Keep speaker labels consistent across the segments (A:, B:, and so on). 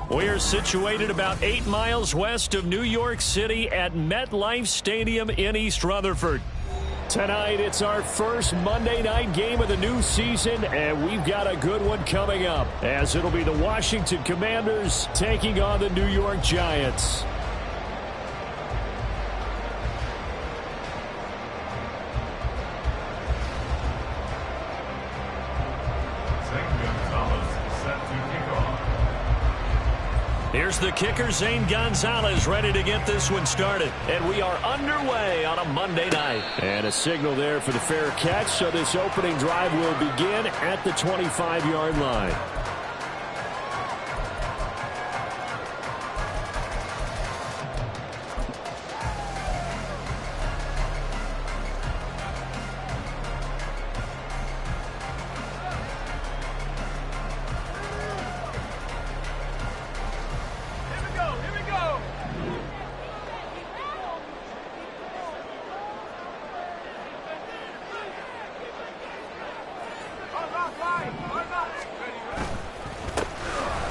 A: We're situated about 8 miles west of New York City at MetLife Stadium in East Rutherford. Tonight, it's our first Monday night game of the new season, and we've got a good one coming up, as it'll be the Washington Commanders taking on the New York Giants. Here's the kicker, Zane Gonzalez, ready to get this one started. And we are underway on a Monday night. And a signal there for the fair catch, so this opening drive will begin at the 25-yard line.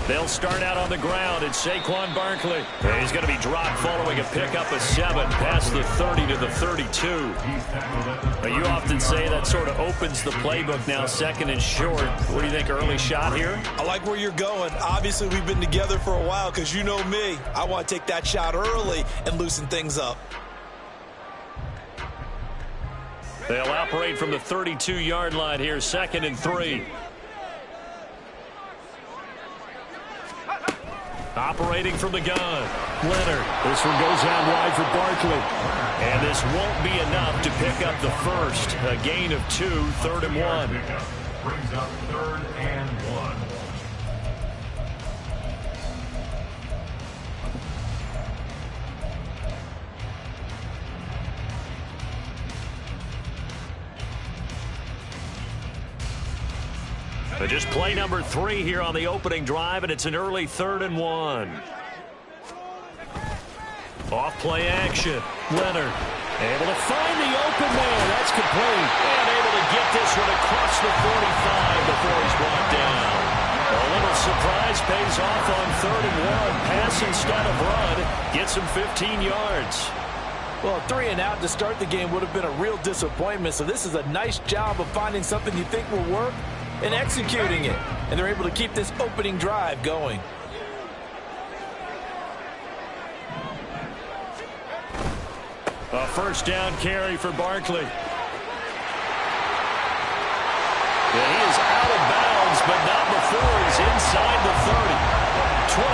A: They'll start out on the ground. It's Saquon Barkley. He's going to be dropped following a pickup of 7 past the 30 to the 32. You often say that sort of opens the playbook now, second and short. What do you think, early shot here?
B: I like where you're going. Obviously, we've been together for a while because you know me. I want to take that shot early and loosen things up.
A: They'll operate from the 32-yard line here, 2nd and 3. Operating from the gun, Leonard. This one goes out wide for Barkley. And this won't be enough to pick up the first. A gain of 2, 3rd and 1.
C: Brings up 3rd and 1.
A: But just play number 3 here on the opening drive, and it's an early 3rd and 1. Off play action. Leonard able to find the open man. That's complete. And able to get this one across the 45 before he's brought down. A little surprise pays off on 3rd and 1. Pass instead of run. Gets him 15 yards.
B: Well, 3 and out to start the game would have been a real disappointment. So this is a nice job of finding something you think will work and executing it. And they're able to keep this opening drive going.
A: A first down carry for Barkley. And he is out of bounds, but not before he's inside the 30. 23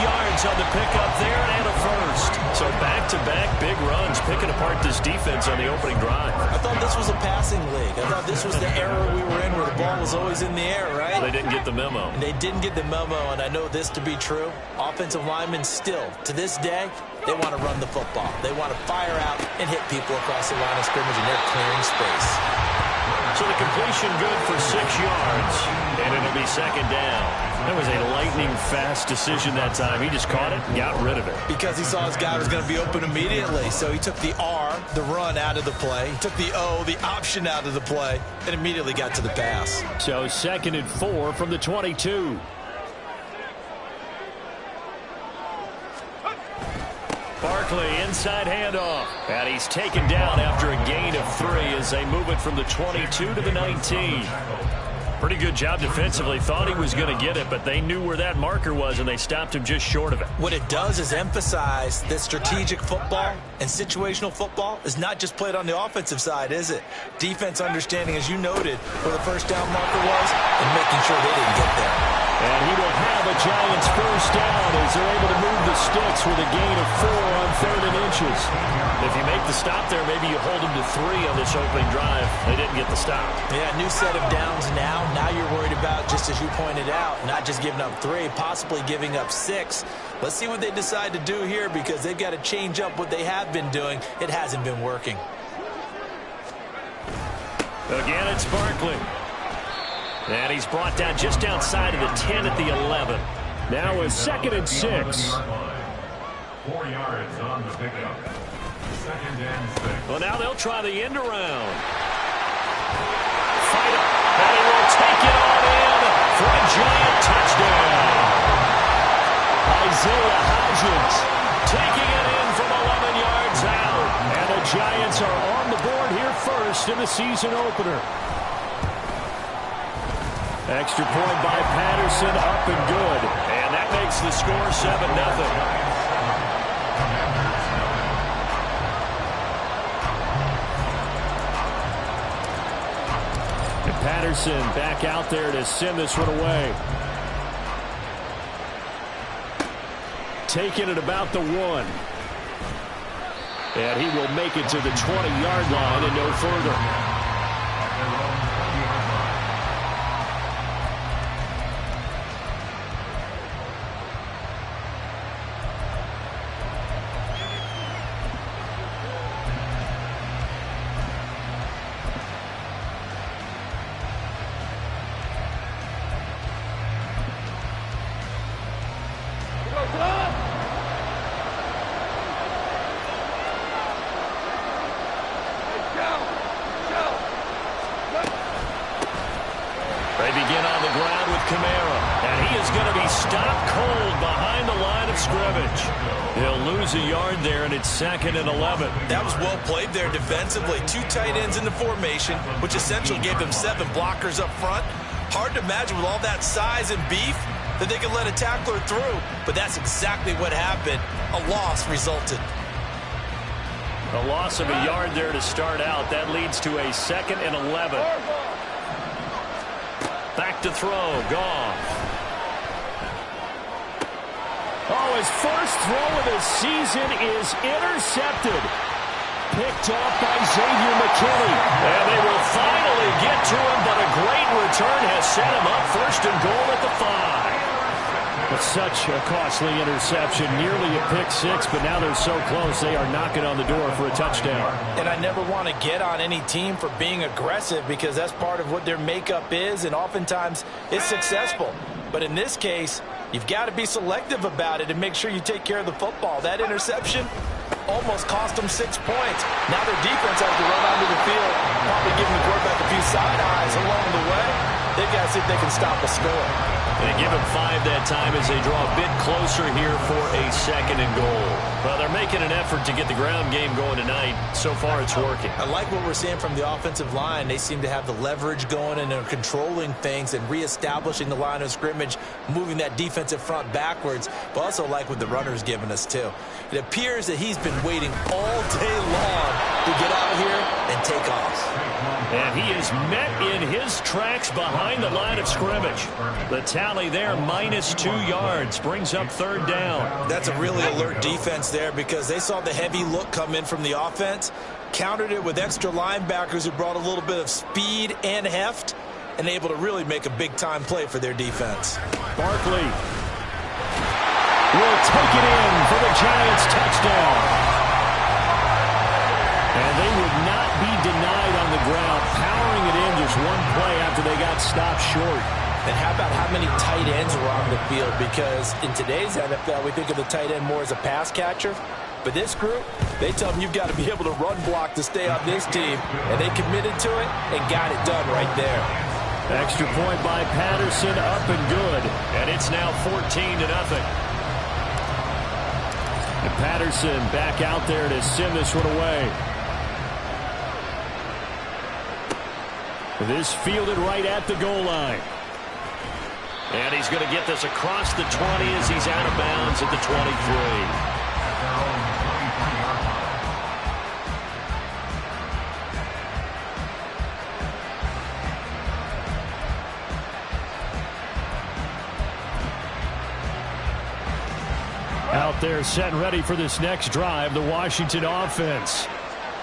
A: yards on the pickup there and a first. So back-to-back big runs, picking apart this defense on the opening drive.
B: I thought this was a passing league. I thought this was the era we were in where the ball was always in the air, right?
A: They didn't get the memo.
B: And they didn't get the memo, and I know this to be true. Offensive linemen still, to this day, they want to run the football. They want to fire out and hit people across the line of scrimmage, and they're clearing space.
A: So the completion good for 6 yards, and it'll be 2nd down. That was a lightning-fast decision that time. He just caught it and got rid of it.
B: Because he saw his guy was going to be open immediately. So he took the R, the run, out of the play. He took the O, the option, out of the play, and immediately got to the pass.
A: So 2nd and 4 from the 22. Barkley, inside handoff. And he's taken down after a gain of 3 as they move it from the 22 to the 19. Pretty good job defensively. Thought he was going to get it, but they knew where that marker was, and they stopped him just short of it.
B: What it does is emphasize that strategic football and situational football is not just played on the offensive side, is it? Defense understanding, as you noted, where the first down marker was and making sure they didn't get there.
A: And he will have a Giants first down as they're able to move the sticks with a gain of 4 on 3rd and inches. If you make the stop there, maybe you hold them to 3 on this opening drive. They didn't get the stop.
B: Yeah, new set of downs now. Now you're worried about, just as you pointed out, not just giving up 3, possibly giving up 6. Let's see what they decide to do here, because they've got to change up what they have been doing. It hasn't been working.
A: Again, it's Barkley. And he's brought down just outside of the 10 at the 11. Now a 2nd and 6.
C: 4 yards on the pickup. 2nd and 6.
A: Well, now they'll try the end around. Fight it. And he will take it on in for a Giant touchdown. A Isaiah Hodgins taking it in from 11 yards out. And the Giants are on the board here first in the season opener. Extra point by Patterson, up and good. And that makes the score 7-0. Patterson back out there to send this one away. Taking it about the 1. And he will make it to the 20-yard line and no further. They begin on the ground with Gaml, and he is going to be stopped cold behind the line of scrimmage. He'll lose a yard there, and it's 2nd and 11.
B: That was well played there defensively. 2 tight ends in the formation, which essentially gave them 7 blockers up front. Hard to imagine with all that size and beef that they could let a tackler through, but that's exactly what happened. A loss resulted.
A: A loss of a yard there to start out. That leads to a 2nd and 11. Back to throw. Goff. Oh, his first throw of the season is intercepted. Picked off by Xavier McKinney. And they will finally get to him, but a great return has set him up 1st and goal at the 5. But such a costly interception, nearly a pick 6, but now they're so close they are knocking on the door for a touchdown.
B: And I never want to get on any team for being aggressive because that's part of what their makeup is, and oftentimes it's successful. But in this case, you've got to be selective about it and make sure you take care of the football. That interception almost cost them 6 points. Now their defense has to run onto the field, probably giving the quarterback a few side eyes along the way. They've got to see if they can stop a score.
A: They give him 5 that time as they draw a bit closer here for a 2nd and goal. Well, they're making an effort to get the ground game going tonight. So far, it's working.
B: I like what we're seeing from the offensive line. They seem to have the leverage going, and they're controlling things and reestablishing the line of scrimmage, moving that defensive front backwards, but also like what the runner's giving us, too. It appears that he's been waiting all day long to get out here and take off.
A: And he is met in his tracks behind the line of scrimmage. The tally there, -2 yards, brings up 3rd down.
B: That's a really alert defense there because they saw the heavy look come in from the offense, countered it with extra linebackers who brought a little bit of speed and heft, and able to really make a big-time play for their defense.
A: Barkley will take it in for the Giants touchdown. And they would not be denied on the ground, powering it in just one play after they got stopped short.
B: And how about how many tight ends were on the field? Because in today's NFL, we think of the tight end more as a pass catcher. But this group, they tell them you've got to be able to run block to stay on this team. And they committed to it and got it done right there.
A: Extra point by Patterson, up and good. And it's now 14-0. And Patterson back out there to send this one away. This fielded right at the goal line. And he's going to get this across the 20 as he's out of bounds at the 23. Out there set and ready for this next drive, the Washington offense.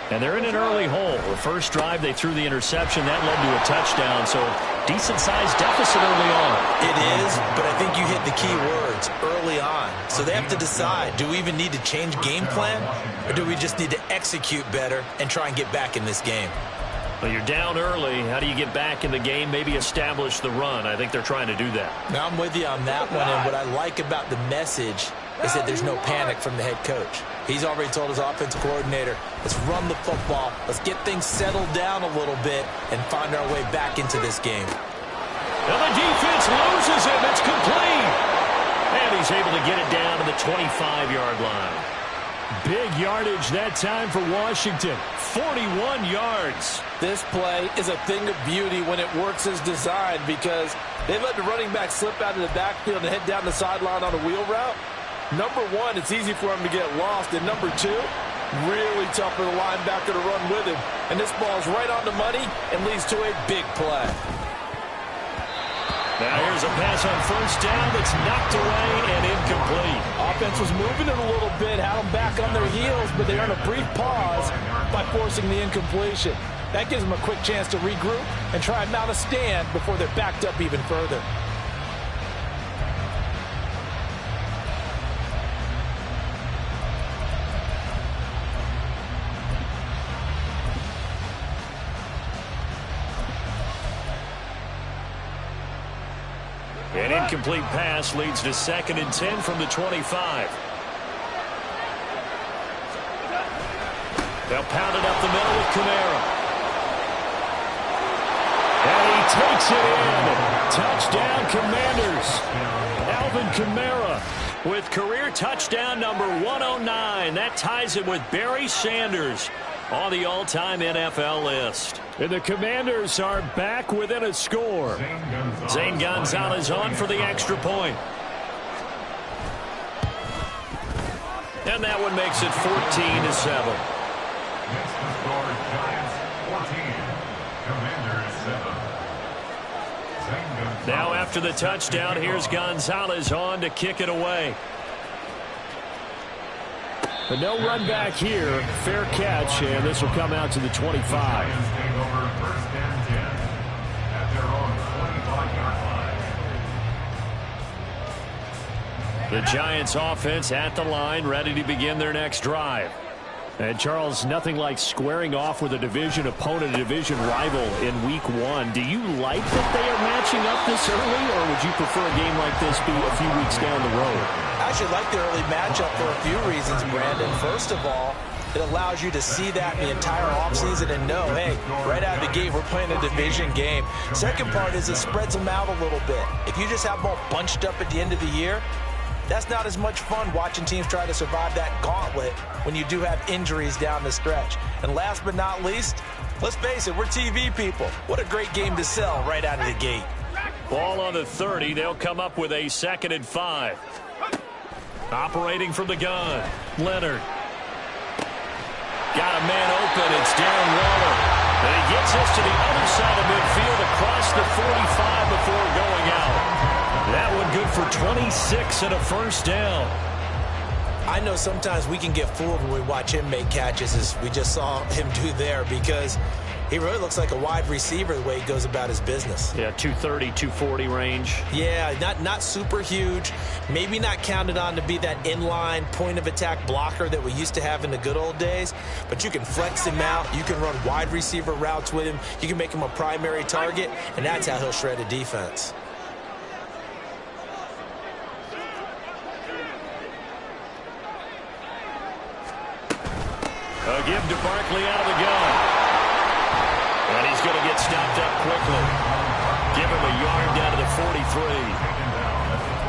A: And they're in an early hole. The first drive, they threw the interception. That led to a touchdown, so decent-sized deficit early on.
B: It is, but I think you hit the key words, early on. So they have to decide, do we even need to change game plan, or do we just need to execute better and try and get back in this game?
A: Well, you're down early. How do you get back in the game, maybe establish the run? I think they're trying to do that.
B: Now, I'm with you on that one, and what I like about the message is that there's no panic from the head coach. He's already told his offensive coordinator, let's run the football, let's get things settled down a little bit and find our way back into this game.
A: And the defense loses him. It's complete. And he's able to get it down to the 25-yard line. Big yardage that time for Washington. 41 yards.
B: This play is a thing of beauty when it works as designed because they let the running back slip out of the backfield and head down the sideline on a wheel route. Number one, it's easy for him to get lost. And number two, really tough for the linebacker to run with him. And this ball's right on the money and leads to a big play.
A: Now here's a pass on first down that's knocked away and incomplete.
B: Offense was moving it a little bit, had them back on their heels, but they earned a brief pause by forcing the incompletion. That gives them a quick chance to regroup and try and mount a stand before they're backed up even further.
A: An incomplete pass leads to 2nd and 10 from the 25. They'll pound it up the middle with Kamara. And he takes it in. Touchdown, Commanders. Alvin Kamara with career touchdown number 109. That ties him with Barry Sanders on the all-time NFL list. And the Commanders are back within a score. Zane Gonzalez on for the extra point. And that one makes it 14-7.
C: Next to score, Giants 14, Commanders 7.
A: Now after the touchdown, here's Gonzalez on to kick it away. But no run back here. Fair catch, and this will come out to the 25.
C: Giants take over 1st and 10 at their own 25-yard line.
A: The Giants offense at the line, ready to begin their next drive. And Charles, nothing like squaring off with a division opponent, a division rival in week 1. Do you like that they are matching up this early, or would you prefer a game like this be a few weeks down the road?
B: I actually like the early matchup for a few reasons, Brandon. First of all, it allows you to see that the entire offseason and know, hey, right out of the gate, we're playing a division game. Second part is it spreads them out a little bit. If you just have them all bunched up at the end of the year, that's not as much fun watching teams try to survive that gauntlet when you do have injuries down the stretch. And last but not least, let's face it, we're TV people. What a great game to sell right out of the gate.
A: Ball on the 30. They'll come up with a 2nd and 5. Operating from the gun. Leonard. Got a man open. It's Darren Waller. And he gets us to the other side of midfield across the 45 before going out. That one good for 26 and a first down.
B: I know sometimes we can get fooled when we watch him make catches, as we just saw him do there, because he really looks like a wide receiver the way he goes about his business.
A: Yeah, 230, 240 range.
B: Yeah, not super huge. Maybe not counted on to be that inline point-of-attack blocker that we used to have in the good old days. But you can flex him out. You can run wide receiver routes with him. You can make him a primary target, and that's how he'll shred a defense.
A: A give to Barkley out of the gun. And he's going to get stopped up quickly. Give him a yard down to the 43.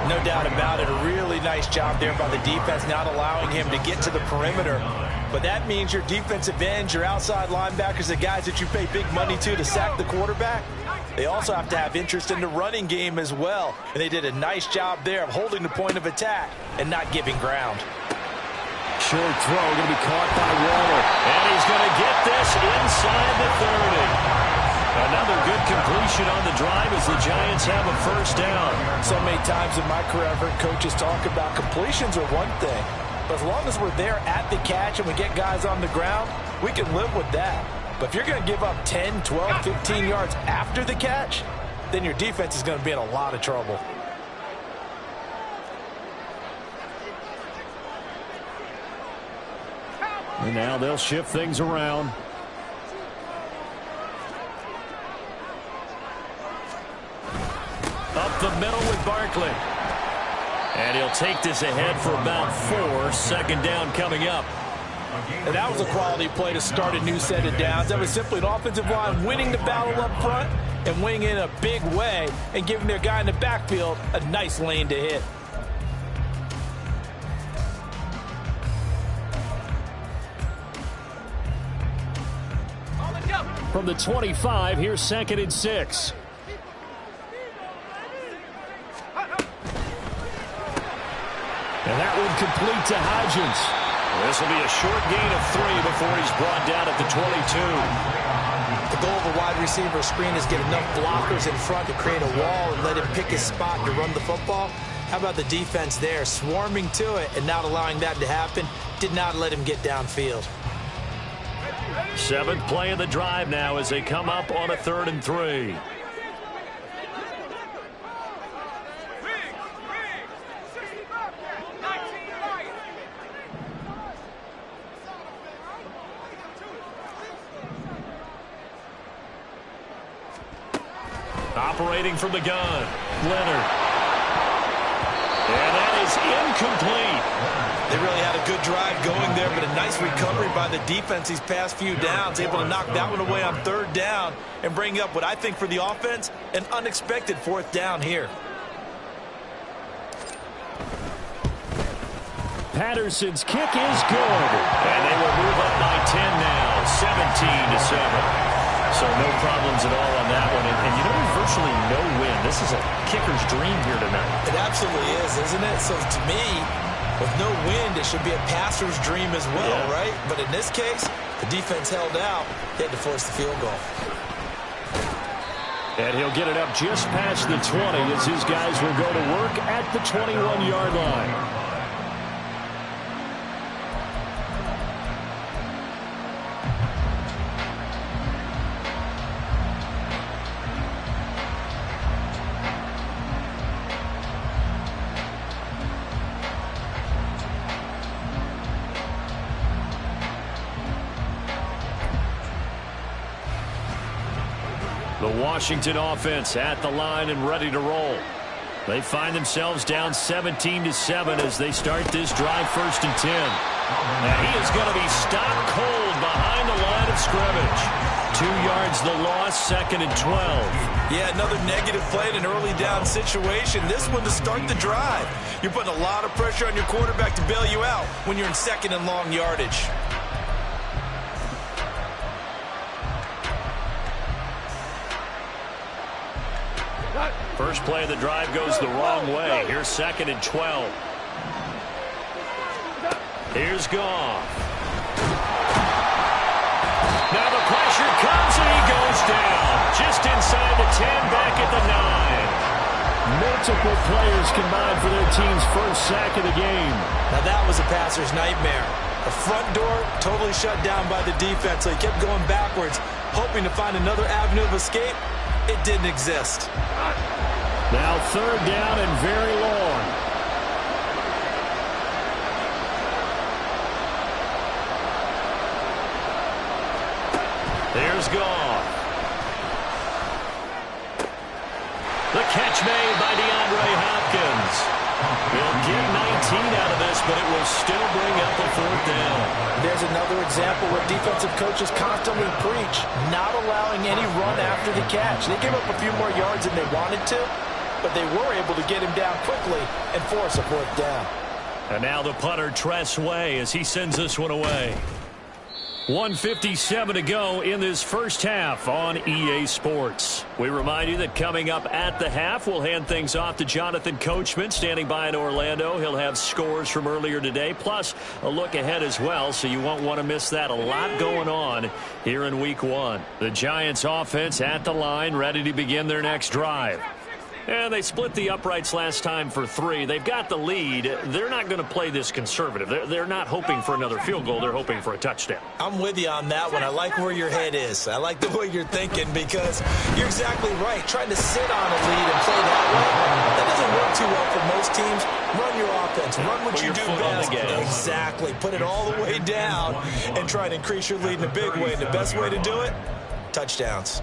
B: No doubt about it. A really nice job there by the defense, not allowing him to get to the perimeter. But that means your defensive ends, your outside linebackers, the guys that you pay big money to sack the quarterback, they also have to have interest in the running game as well. And they did a nice job there of holding the point of attack and not giving ground.
A: Short throw going to be caught by Waller. And he's going to get this inside the 30. Another good completion on the drive as the Giants have a first down.
B: So many times in my career I've heard coaches talk about completions are one thing. But as long as we're there at the catch and we get guys on the ground, we can live with that. But if you're going to give up 10, 12, 15 yards after the catch, then your defense is going to be in a lot of trouble.
A: And now they'll shift things around. Up the middle with Barkley. And he'll take this ahead for about 4. Second down coming up.
B: And that was a quality play to start a new set of downs. That was simply an offensive line winning the battle up front and winning in a big way and giving their guy in the backfield a nice lane to hit.
A: from the 25. Here's 2nd and 6. And that one complete to Hodgins. This will be a short gain of 3 before he's brought down at the 22.
B: The goal of a wide receiver screen is get enough blockers in front to create a wall and let him pick his spot to run the football. How about the defense there, swarming to it and not allowing that to happen? Did not let him get downfield.
A: 7th play of the drive now as they come up on a 3rd and 3. Operating from the gun, Leonard. And that is incomplete.
B: They really had a good drive going there, but a nice recovery by the defense these past few downs, able to knock that one away on 3rd down and bring up what I think for the offense, an unexpected 4th down here.
A: Patterson's kick is good. And they will move up by 10 now, 17-7. So no problems at all on that one. And you know, there's virtually no win. This is a kicker's dream here tonight.
B: It absolutely is, isn't it? So to me, with no wind, it should be a passer's dream as well, right? But in this case, the defense held out. They had to force the field goal.
A: And he'll get it up just past the 20 as his guys will go to work at the 21-yard line. The Washington offense at the line and ready to roll. They find themselves down 17-7 as they start this drive, 1st and 10. And he is going to be stopped cold behind the line of scrimmage. 2 yards the loss, 2nd and 12.
B: Yeah, another negative play in an early down situation. This one to start the drive. You're putting a lot of pressure on your quarterback to bail you out when you're in 2nd and long yardage.
A: First play of the drive goes the wrong way. Here's 2nd and 12. Here's Goff. Now the pressure comes and he goes down. Just inside the 10, back at the 9. Multiple players combined for their team's first sack of the game.
B: Now that was a passer's nightmare. The front door totally shut down by the defense, so he kept going backwards, hoping to find another avenue of escape. It didn't exist.
A: Now 3rd down and very long. There's Goff. The catch made by DeAndre Hopkins. They'll get 19 out of this, but it will still bring up a 4th down.
B: There's another example where defensive coaches constantly preach, not allowing any run after the catch. They gave up a few more yards than they wanted to, but they were able to get him down quickly and force a 4th down.
A: And now the punter, Tress Way, as he sends this one away. 1:57 to go in this first half on EA Sports. We remind you that coming up at the half, we'll hand things off to Jonathan Coachman, standing by in Orlando. He'll have scores from earlier today, plus a look ahead as well, so you won't want to miss that. A lot going on here in Week 1. The Giants offense at the line, ready to begin their next drive. And they split the uprights last time for 3. They've got the lead. They're not going to play this conservative. They're not hoping for another field goal. They're hoping for a touchdown.
B: I'm with you on that one. I like where your head is. I like the way you're thinking because you're exactly right. Trying to sit on a lead and play that way, that doesn't work too well for most teams. Run your offense. Run what you do best. Exactly. Put it all the way down and try to increase your lead in a big way. And the best way to do it, touchdowns.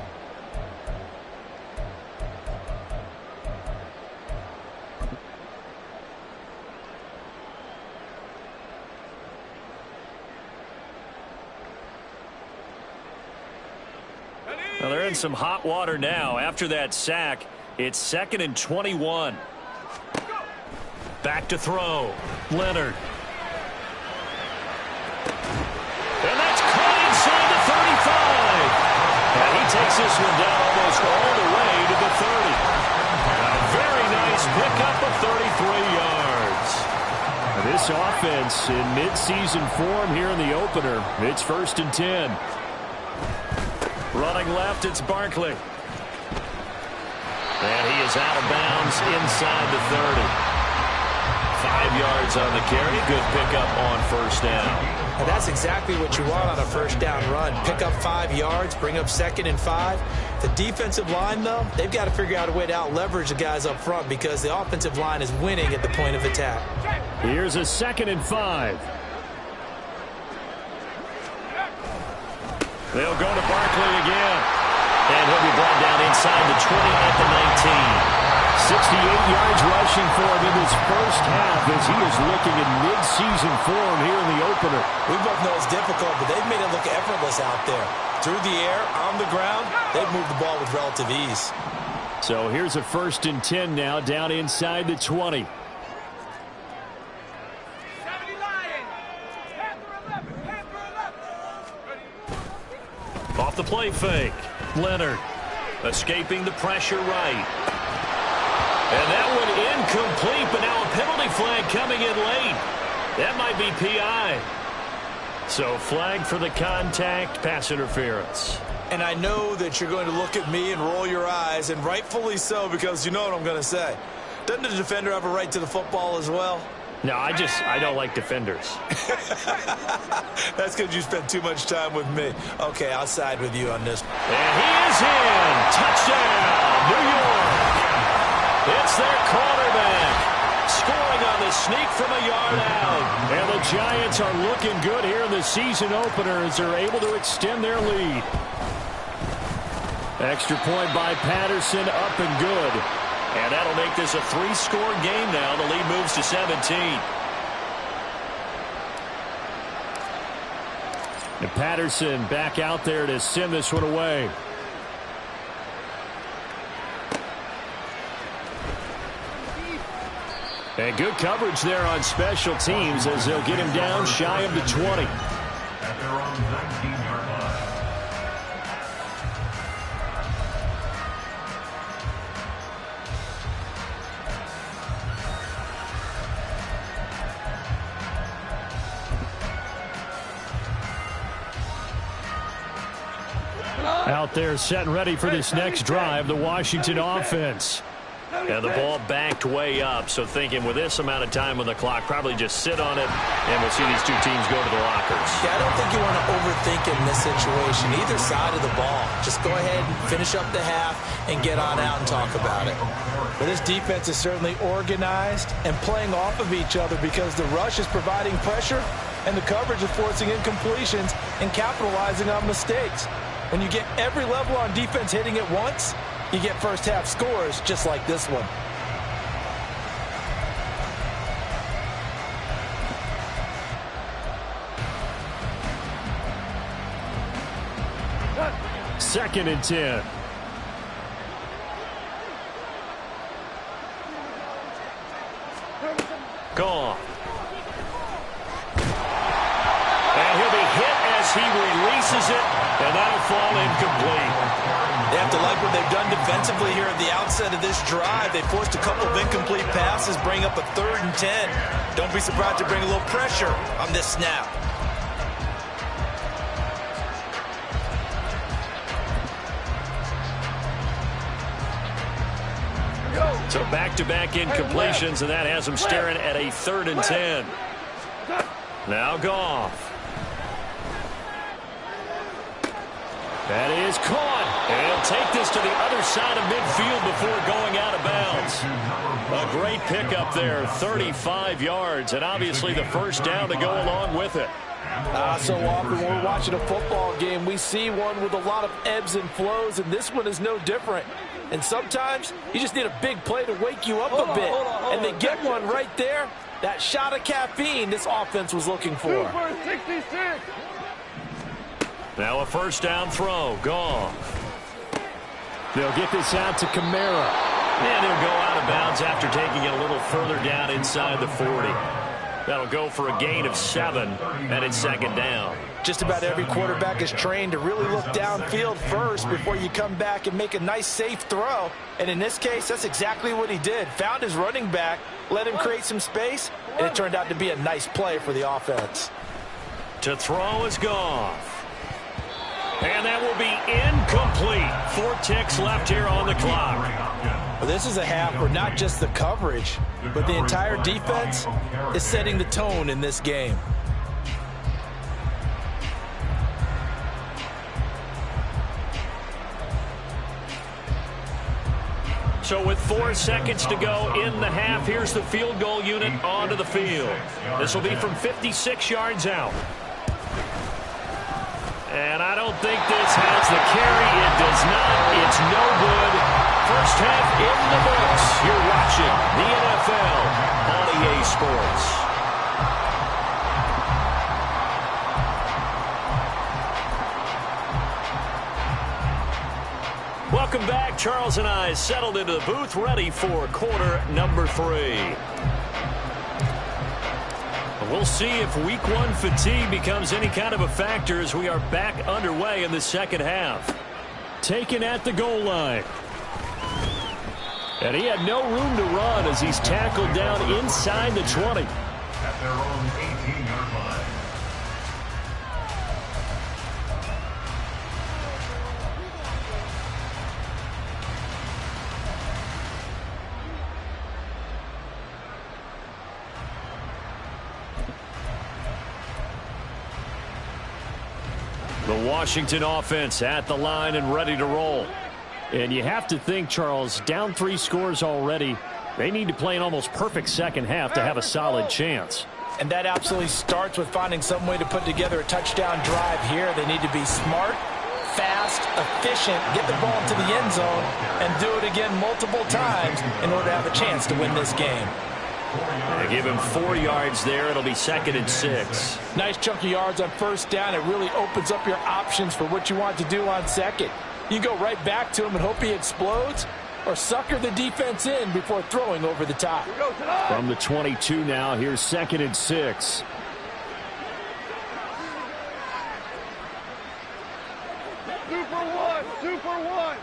A: Well, they're in some hot water now. After that sack, it's 2nd and 21. Back to throw. Leonard. And that's caught inside the 35. And takes this one down almost all the way to the 30. A very nice pickup of 33 yards. This offense in midseason form here in the opener. It's 1st and 10. Running left, it's Barkley. And he is out of bounds inside the 30. 5 yards on the carry. Good pickup on 1st down.
B: And that's exactly what you want on a 1st down run. Pick up 5 yards, bring up 2nd and 5. The defensive line, though, they've got to figure out a way to out-leverage the guys up front because the offensive line is winning at the point of attack.
A: Here's a 2nd and 5. They'll go to Barkley again. And he'll be brought down inside the 20 at the 19. 68 yards rushing for him in his first half as he is looking in mid-season form here in the opener.
B: We both know it's difficult, but they've made it look effortless out there. Through the air, on the ground, they've moved the ball with relative ease.
A: So here's a 1st and 10 now down inside the 20. Off the play fake. Leonard escaping the pressure right. And that one incomplete, but now a penalty flag coming in late. That might be PI. So flag for the contact, pass interference.
B: And I know that you're going to look at me and roll your eyes, and rightfully so, because you know what I'm going to say. Doesn't the defender have a right to the football as well?
A: No, I don't like defenders.
B: That's because you spend too much time with me. Okay, I'll side with you on this.
A: And he is in. Touchdown, New York. It's their quarterback. Scoring on the sneak from a yard out. And the Giants are looking good here in the season opener as they're able to extend their lead. Extra point by Patterson, up and good. And that'll make this a 3-score game now. The lead moves to 17. And Patterson back out there to send this one away. And good coverage there on special teams as they'll get him down shy of the 20.
C: At their own 19-yard line.
A: Out there set and ready for this next drive, the Washington offense. And the ball backed way up, so thinking with this amount of time on the clock, probably just sit on it, and we'll see these two teams go to the lockers.
B: Yeah, I don't think you want to overthink in this situation, either side of the ball. Just go ahead and finish up the half and get on out and talk about it. But this defense is certainly organized and playing off of each other because the rush is providing pressure and the coverage is forcing incompletions and capitalizing on mistakes. When you get every level on defense hitting at once, you get first half scores just like this one.
A: Second and 10. Gone. And he'll be hit as he releases it, and that'll fall incomplete.
B: They have to like what they've done defensively here at the outset of this drive. They forced a couple of incomplete passes, bring up a 3rd and 10. Don't be surprised to bring a little pressure on this snap.
A: So back-to-back incompletions, and that has them staring at a 3rd and 10. Now Goff. That is caught. And he'll take this to the other side of midfield before going out of bounds. A great pickup there, 35 yards, and obviously the first down to go along with it.
D: So often when we're watching a football game, we see one with a lot of ebbs and flows, and this one is no different. And sometimes you just need a big play to wake you up a bit. And they get one right there. That shot of caffeine this offense was looking for.
A: Now a first down throw. Goff. They'll get this out to Kamara. And he'll go out of bounds after taking it a little further down inside the 40. That'll go for a gain of 7, and it's 2nd down.
D: Just about every quarterback is trained to really look downfield first before you come back and make a nice, safe throw. And in this case, that's exactly what he did. Found his running back, let him create some space, and it turned out to be a nice play for the offense.
A: To throw is Goff. And that will be incomplete. 4 ticks left here on the clock.
D: Well, this is a half where not just the coverage, but the entire defense is setting the tone in this game.
A: So with 4 seconds to go in the half, here's the field goal unit onto the field. This will be from 56 yards out. And I don't think this has the carry. It does not. It's no good. First half in the books. You're watching the NFL on EA Sports. Welcome back. Charles and I settled into the booth, ready for quarter number 3. We'll see if week 1 fatigue becomes any kind of a factor as we are back underway in the second half. Taken at the goal line. And he had no room to run as he's tackled down inside the 20.
C: At their own 18-yard line.
A: The Washington offense at the line and ready to roll. And you have to think, Charles, down 3 scores already. They need to play an almost perfect second half to have a solid chance.
D: And that absolutely starts with finding some way to put together a touchdown drive here. They need to be smart, fast, efficient, get the ball into the end zone, and do it again multiple times in order to have a chance to win this game.
A: They give him 4 yards there. It'll be 2nd and 6.
D: Nice chunk of yards on first down. It really opens up your options for what you want to do on second. You go right back to him and hope he explodes, or sucker the defense in before throwing over the top.
A: From the 22 now, here's 2nd and 6.
E: Two for one.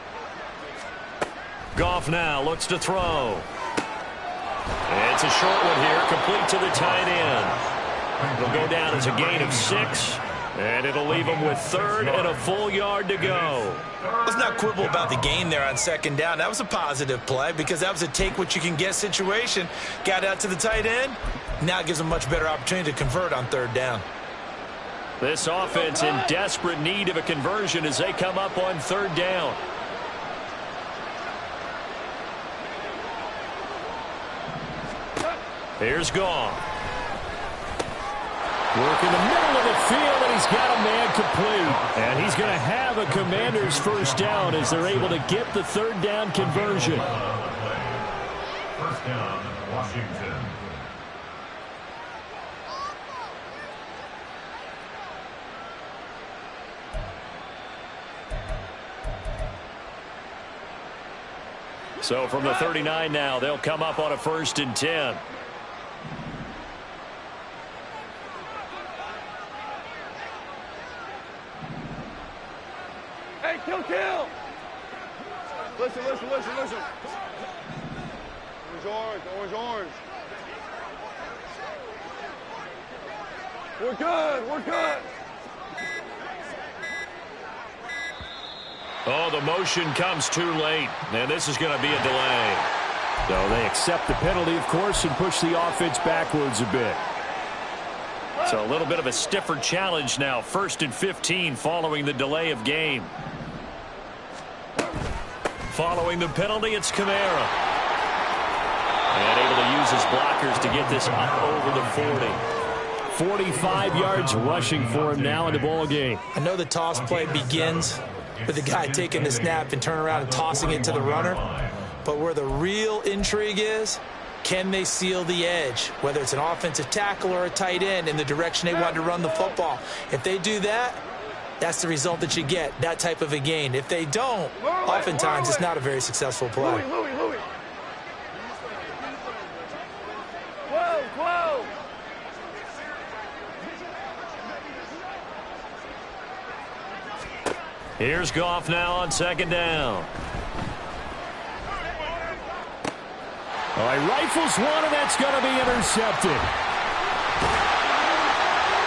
A: Goff now looks to throw. It's a short one here, complete to the tight end. It'll go down as a gain of 6, and it'll leave him with 3rd and a full yard to go.
B: Let's not quibble about the gain there on 2nd down. That was a positive play because that was a take-what-you-can-get situation. Got out to the tight end. Now it gives him a much better opportunity to convert on 3rd down.
A: This offense in desperate need of a conversion as they come up on 3rd down. Here's Goff. Work in the middle of the field, and he's got a man complete. And he's going to have a Commander's first down as they're able to get the 3rd down conversion.
C: First down, Washington.
A: So from the 39 now, they'll come up on a 1st and 10.
E: Hey, kill. Listen. Orange. We're good.
A: Oh, the motion comes too late, and this is going to be a delay. So they accept the penalty, of course, and push the offense backwards a bit. So a little bit of a stiffer challenge now. 1st and 15 following the delay of game. Following the penalty, it's Kamara. And able to use his blockers to get this up over the 40. 45 yards rushing for him now in the ball game.
B: I know the toss play begins with the guy taking the snap and turning around and tossing it to the runner. But where the real intrigue is, can they seal the edge, whether it's an offensive tackle or a tight end, in the direction they want to run the football? If they do that, that's the result that you get, that type of a gain. If they don't, oftentimes it's not a very successful play.
E: Louis. Whoa.
A: Here's Goff now on second down. All right, rifles one, and that's going to be intercepted.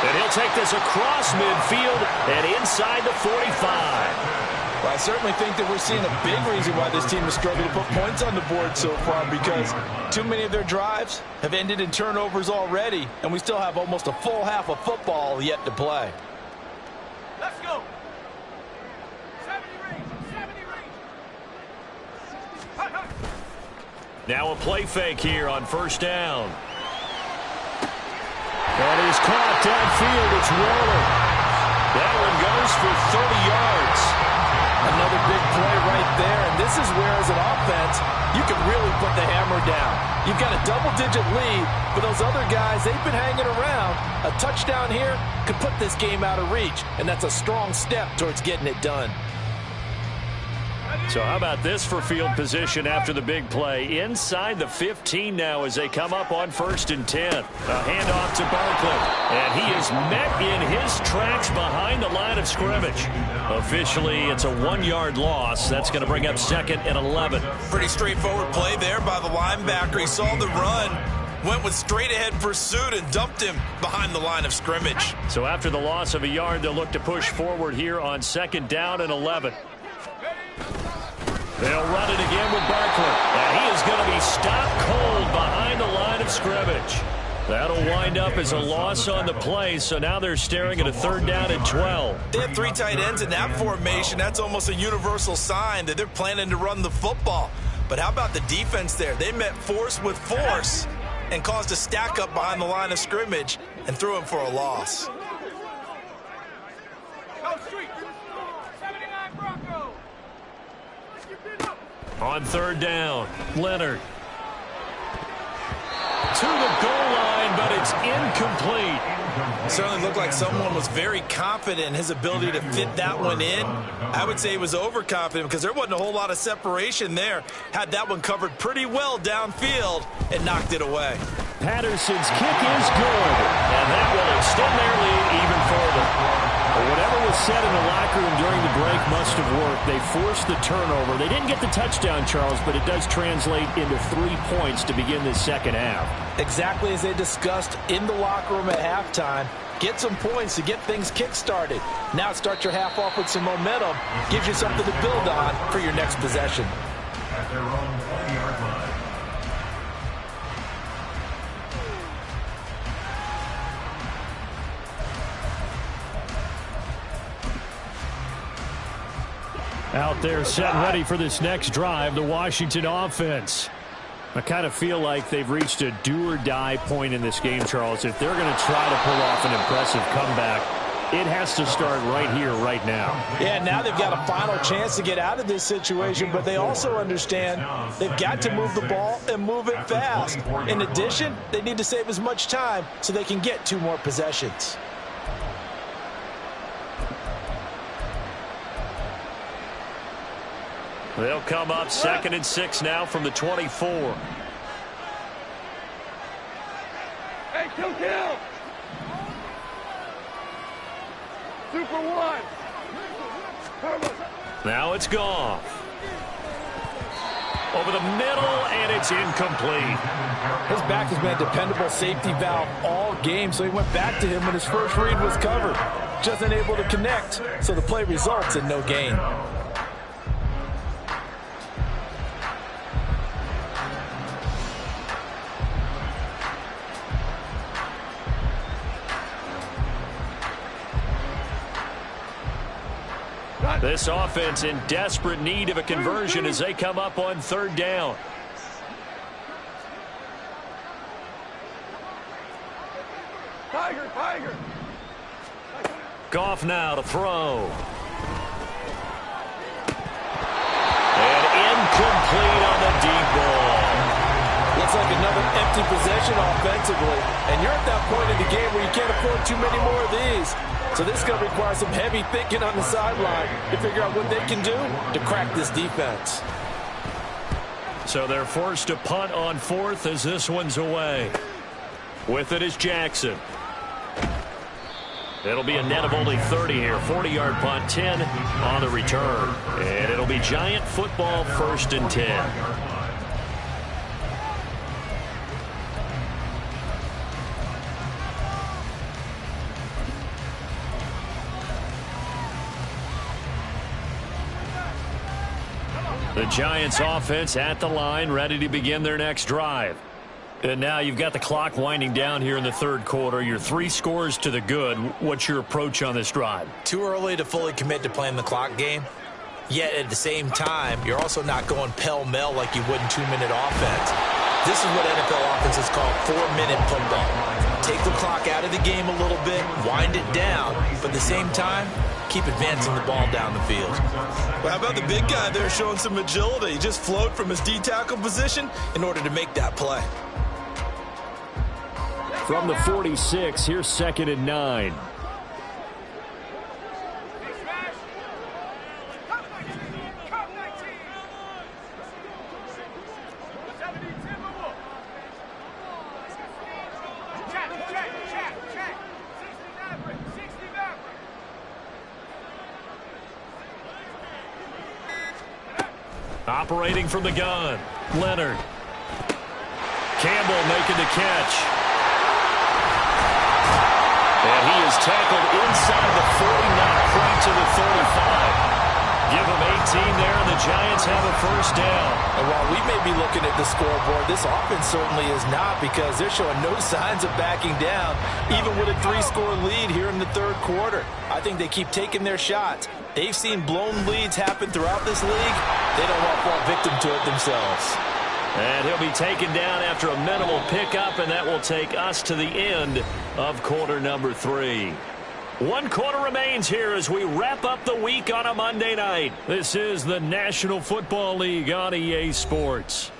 A: And he'll take this across midfield and inside the 45.
D: Well, I certainly think that we're seeing a big reason why this team has struggled to put points on the board so far, because too many of their drives have ended in turnovers already, and we still have almost a full half of football yet to play.
E: Let's go. 70 range.
A: Now a play fake here on first down. And he's caught downfield. It's Waller. That one goes for 30 yards.
D: Another big play right there, and this is where, as an offense, you can really put the hammer down. You've got a double-digit lead, but those other guys, they've been hanging around. A touchdown here could put this game out of reach, and that's a strong step towards getting it done.
A: So how about this for field position after the big play? Inside the 15 now as they come up on 1st and 10. A handoff to Barkley. And he is met in his tracks behind the line of scrimmage. Officially, it's a 1-yard loss. That's going to bring up 2nd and 11.
B: Pretty straightforward play there by the linebacker. He saw the run, went with straight-ahead pursuit, and dumped him behind the line of scrimmage.
A: So after the loss of a yard, they'll look to push forward here on 2nd down and 11. They'll run it again with Barkley. And he is going to be stopped cold behind the line of scrimmage. That'll wind up as a loss on the play, so now they're staring at a 3rd down and 12.
B: They have 3 tight ends in that formation. That's almost a universal sign that they're planning to run the football. But how about the defense there? They met force with force and caused a stack up behind the line of scrimmage and threw him for a loss.
A: On 3rd down, Leonard. To the goal line, but it's incomplete.
B: It certainly looked like someone was very confident in his ability to fit that one in. I would say he was overconfident because there wasn't a whole lot of separation there. Had that one covered pretty well downfield and knocked it away.
A: Patterson's kick is good, and that will extend their lead even further. But whatever was said in the locker room during the break must have worked. They forced the turnover. They didn't get the touchdown, Charles, but it does translate into 3 points to begin this second half.
D: Exactly as they discussed in the locker room at halftime. Get some points to get things kick-started. Now start your half off with some momentum. Gives you something to build on for your next possession.
C: At their own 20-yard line.
A: Out there set and ready for this next drive, the Washington offense. I kind of feel like they've reached a do-or-die point in this game, Charles. If they're going to try to pull off an impressive comeback, it has to start right here, right now.
D: Yeah, now they've got a final chance to get out of this situation, but they also understand they've got to move the ball and move it fast. In addition, they need to save as much time so they can get 2 more possessions.
A: They'll come up 2nd and 6 now from the 24.
E: Hey, kill. Super 1.
A: Now it's gone. Over the middle, and it's incomplete.
D: His back has been a dependable safety valve all game, so he went back to him when his first read was covered. Just unable to connect, so the play results in no gain.
A: This offense in desperate need of a conversion as they come up on 3rd down.
E: Tiger.
A: Goff now to throw. And incomplete on the deep ball.
D: Looks like another empty possession offensively. And you're at that point in the game where you can't afford too many more of these. So this is going to require some heavy thinking on the sideline to figure out what they can do to crack this defense.
A: So they're forced to punt on 4th as this one's away. With it is Jackson. It'll be a net of only 30 here. 40-yard punt, 10 on the return. And it'll be Giant football, 1st and 10. The Giants offense at the line, ready to begin their next drive. And now you've got the clock winding down here in the 3rd quarter. You're 3 scores to the good. What's your approach on this drive?
B: Too early to fully commit to playing the clock game. Yet at the same time, you're also not going pell-mell like you would in 2-minute offense. This is what NFL offenses call 4-minute football. Take the clock out of the game a little bit, wind it down, but at the same time, keep advancing the ball down the field.
F: Well, how about the big guy there showing some agility? He just float from his D-tackle position in order to make that play.
A: From the 46, here's 2nd and 9. Operating from the gun, Leonard. Campbell making the catch. And he is tackled inside the 40, not quite to the 35. Give him 18 there, and the Giants have a 1st down.
D: And while we may be looking at the scoreboard, this offense certainly is not, because they're showing no signs of backing down, even with a 3-score lead here in the 3rd quarter. I think they keep taking their shots. They've seen blown leads happen throughout this league. They don't want to fall victim to it themselves.
A: And he'll be taken down after a minimal pickup, and that will take us to the end of quarter number 3. 1 quarter remains here as we wrap up the week on a Monday night. This is the National Football League on EA Sports.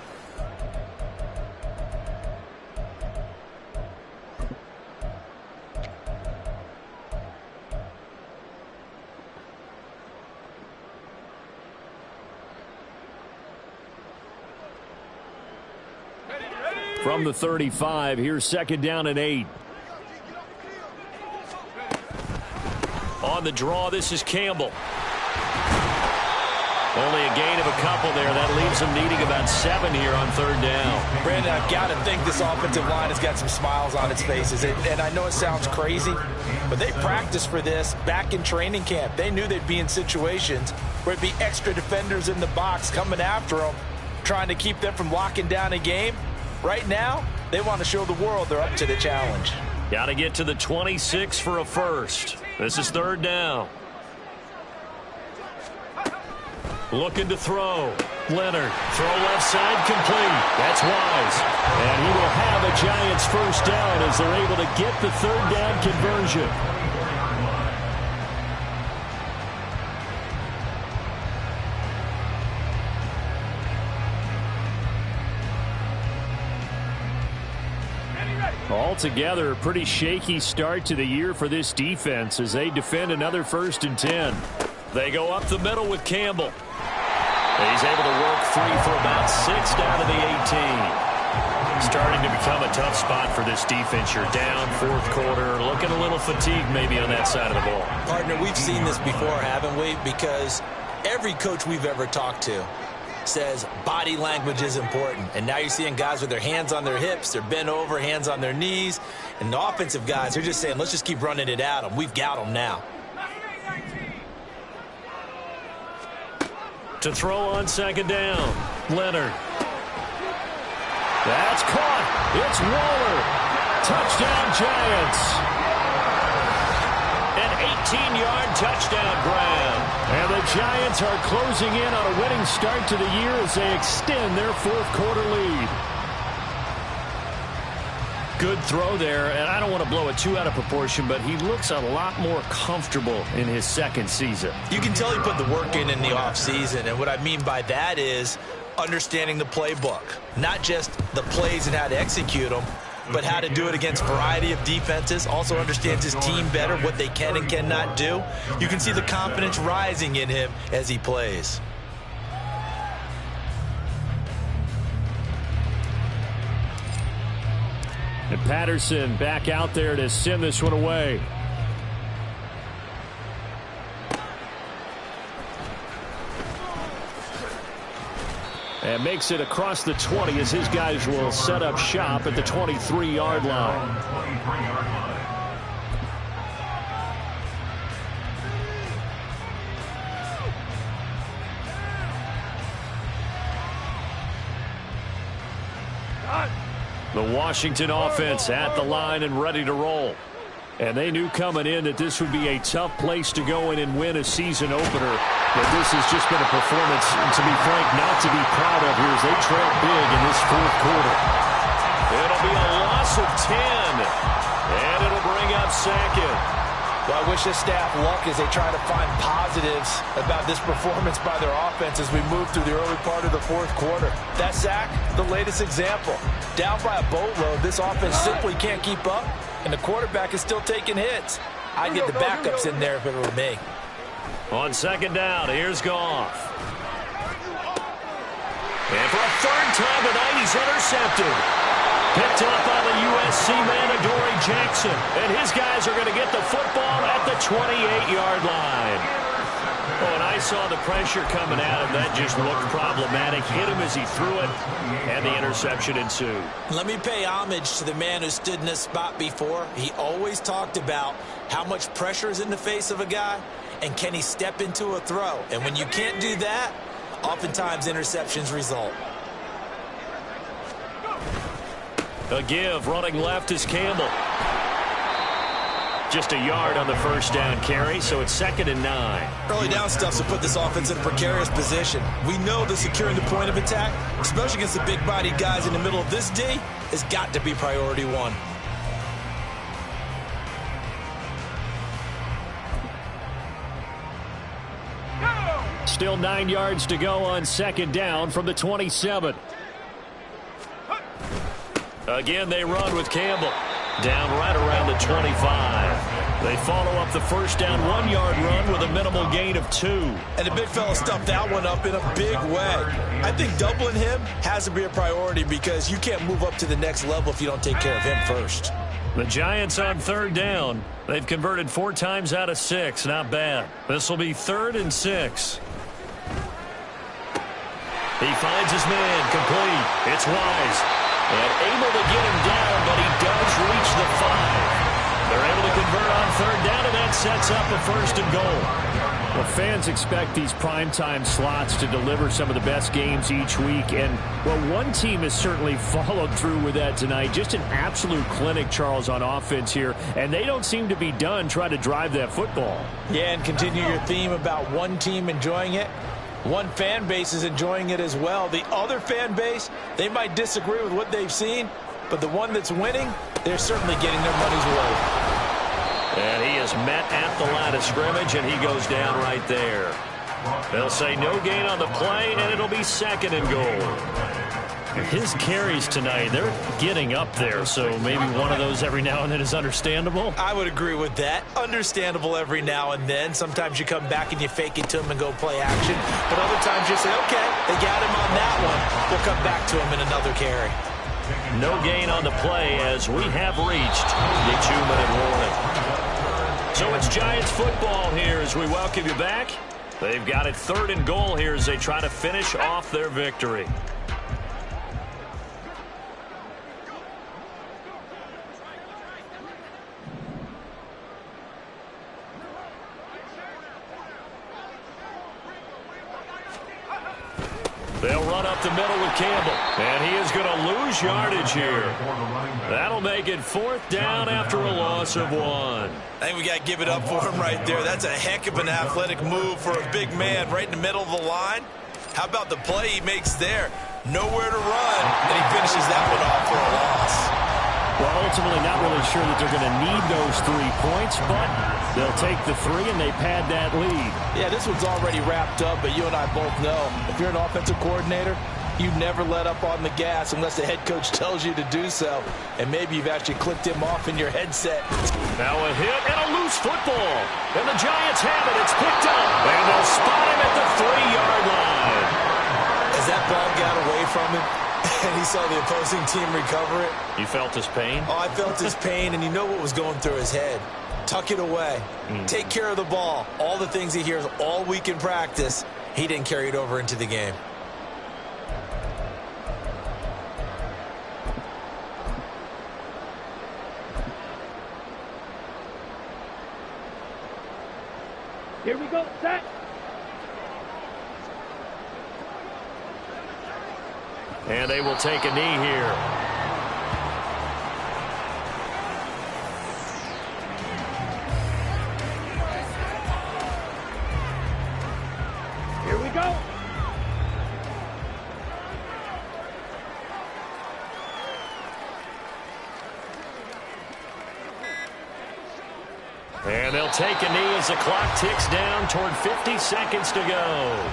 A: From the 35, here's 2nd down and 8. On the draw, this is Campbell. Only a gain of a couple there. That leaves them needing about 7 here on 3rd down.
D: Brandon, I've got to think this offensive line has got some smiles on its faces. And I know it sounds crazy, but they practiced for this back in training camp. They knew they'd be in situations where it'd be extra defenders in the box coming after them, trying to keep them from locking down a game. Right now, they want to show the world they're up to the challenge.
A: Got to get to the 26 for a 1st. This is 3rd down. Looking to throw. Leonard, throw left side, complete. That's Wise. And he will have a Giants 1st down as they're able to get the 3rd down conversion. Altogether, a pretty shaky start to the year for this defense as they defend another 1st and 10. They go up the middle with Campbell. He's able to work 3 for about 6 down to the 18. Starting to become a tough spot for this defense. You're down 4th quarter, looking a little fatigued maybe on that side of the ball.
B: Partner, we've seen this before, haven't we? Because every coach we've ever talked to says body language is important. And now you're seeing guys with their hands on their hips, they're bent over, hands on their knees. And the offensive guys, they're just saying, let's just keep running it at them. We've got them now.
A: To throw on 2nd down, Leonard. That's caught. It's Waller. Touchdown, Giants. An 18-yard touchdown grab. And the Giants are closing in on a winning start to the year as they extend their 4th quarter lead. Good throw there, and I don't want to blow it too out of proportion, but he looks a lot more comfortable in his 2nd season.
B: You can tell he put the work in the offseason, and what I mean by that is understanding the playbook. Not just the plays and how to execute them, but how to do it against a variety of defenses. Also understands his team better, what they can and cannot do. You can see the confidence rising in him as he plays.
A: And Patterson back out there to send this one away. And makes it across the 20 as his guys will set up shop at the 23-yard line.
C: 23-yard line.
A: The Washington offense at the line and ready to roll. And they knew coming in that this would be a tough place to go in and win a season opener. But this has just been a performance, to be frank, not to be proud of here as they trail big in this fourth quarter. It'll be a loss of 10. And it'll bring up second.
D: Well, I wish this staff luck as they try to find positives about this performance by their offense as we move through the early part of the fourth quarter. That sack, the latest example. Down by a boatload, this offense simply can't keep up, and the quarterback is still taking hits. I'd get the backups in there if it were me.
A: On second down, here's Goff. And for a third time tonight, he's intercepted. Picked up by the USC man, Adoree Jackson. And his guys are going to get the football at the 28-yard line. Oh, and I saw the pressure coming at him. That just looked problematic. Hit him as he threw it, and the interception ensued.
B: Let me pay homage to the man who stood in this spot before. He always talked about how much pressure is in the face of a guy, and can he step into a throw. And when you can't do that, oftentimes interceptions result.
A: A give, running left is Gaml. Just a yard on the first down carry, so it's 2nd and 9.
F: Early down stuff to put this offense in a precarious position. We know that securing the point of attack, especially against the big-bodied guys in the middle of this D, has got to be priority one.
A: Still 9 yards to go on second down from the 27. Again, they run with Gaml. Down right around the 25. They follow up the first down 1-yard run with a minimal gain of 2.
F: And the big fella stuffed that one up in a big way. I think doubling him has to be a priority because you can't move up to the next level if you don't take care of him first.
A: The Giants on third down. They've converted 4 times out of 6. Not bad. This will be 3rd and 6. He finds his man complete. It's Wise. And able to get him down, but he does reach the 5. They're able to convert on third down, and that sets up a 1st and goal. Well, fans expect these primetime slots to deliver some of the best games each week. And, well, one team has certainly followed through with that tonight. Just an absolute clinic, Charles, on offense here. And they don't seem to be done trying to drive that football.
D: Yeah, and continue your theme about one team enjoying it. One fan base is enjoying it as well. The other fan base, they might disagree with what they've seen, but the one that's winning, they're certainly getting their money's worth.
A: And he is met at the line of scrimmage, and he goes down right there. They'll say no gain on the play, and it'll be 2nd and goal. His carries tonight, they're getting up there, so maybe one of those every now and then is understandable.
B: I would agree with that. Understandable every now and then. Sometimes you come back and you fake it to him and go play action. But other times you say, okay, they got him on that one. We'll come back to him in another carry.
A: No gain on the play as we have reached the 2-minute warning. So it's Giants football here as we welcome you back. They've got it 3rd and goal here as they try to finish off their victory. They'll run up the middle with Gaml, and he is going to lose yardage here. That'll make it 4th down after a loss of 1.
F: I think we got to give it up for him right there. That's a heck of an athletic move for a big man right in the middle of the line. How about the play he makes there? Nowhere to run, and he finishes that one off for a loss.
A: Well, ultimately not really sure that they're going to need those 3 points, but they'll take the 3 and they pad that lead.
D: Yeah, this one's already wrapped up, but you and I both know if you're an offensive coordinator, you never let up on the gas unless the head coach tells you to do so. And maybe you've actually clicked him off in your headset.
A: Now a hit and a loose football. And the Giants have it. It's picked up. And they'll spot him at the 3-yard line.
B: As that ball got away from him, and he saw the opposing team recover it.
A: You felt his pain?
B: Oh, I felt his pain, and you know what was going through his head. Tuck it away. Take care of the ball. All the things he hears all week in practice, he didn't carry it over into the game.
E: Here we go. Set.
A: And they will take a knee here.
E: Here we go.
A: And they'll take a knee as the clock ticks down toward 50 seconds to go.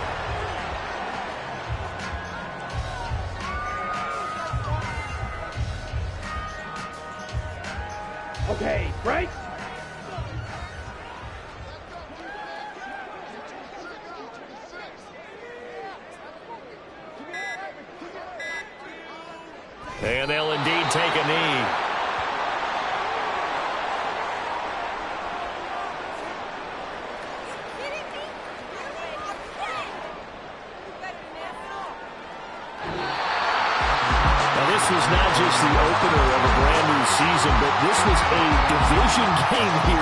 E: Okay, break.
A: And they'll indeed take a knee. Now, this was not just the opener of a brand new season, but this was a division game here.